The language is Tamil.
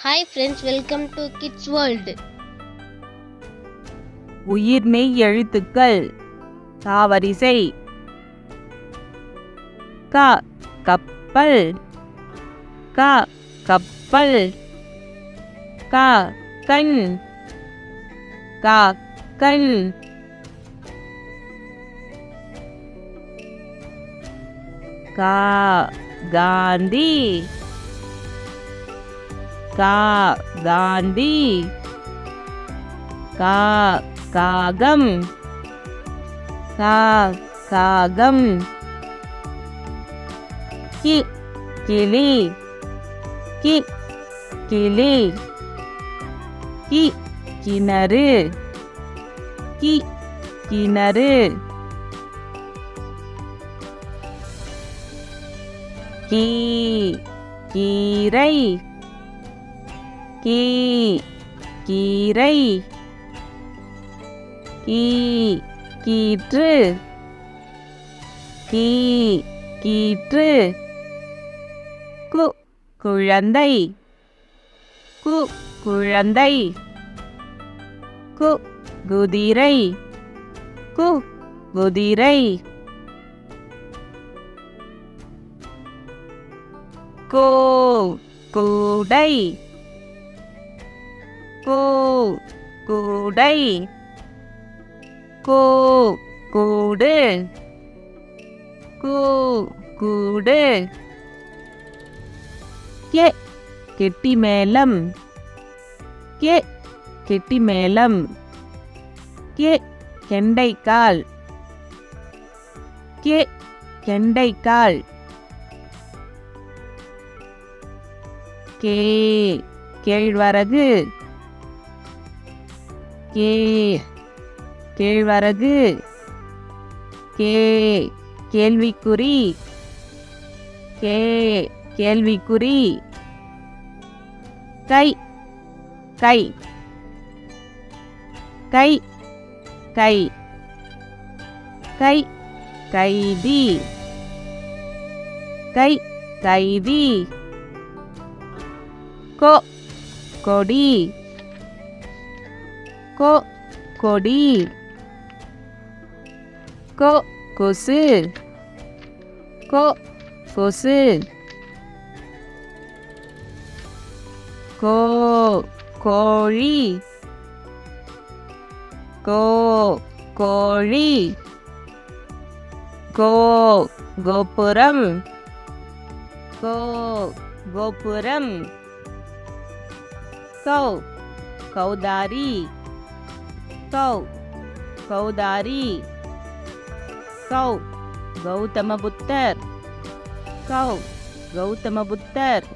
Hi friends, welcome to kids world. உயிர்மெய் எழுத்துக்கள் தாவரிசை. க கப்பல், க கப்பல். க கண், க கண். கா காந்தி, கா காந்தி. கா காகம், கா காகம். கி கிளி, கி கிளி. கி கிணறு, கி கிணறு. கீ கீரை, கீ கீரை. கீ கீற்று, கீ கீற்று. கு குழந்தை, கு குழந்தை. கு குதிரை, கு குதிரை. கோ கூடை, கோ கூடை. கோ கூடு, கூ கூடு. கே கெட்டி மேளம், கே கெட்டி மேளம். கே கெண்டைக்கால், கே கெண்டைக்கால். கே கேழ்வரகு, கே கேழ்வரகு. கே கேள்விக்குறி, கே கேள்விக்குறி. கை கை, கை கை. கை கைதி, கை கைதி. கோ கொடி, கோ கொடி. கோ கொசு, கோ கொசு. கோ கோழி, கோ கோழி. கோ கோபுரம், கோ கோபுரம். கௌ கௌதாரி, கௌ கௌதாரி. கௌ கௌதம புத்தர், கௌ கௌதம புத்தர்.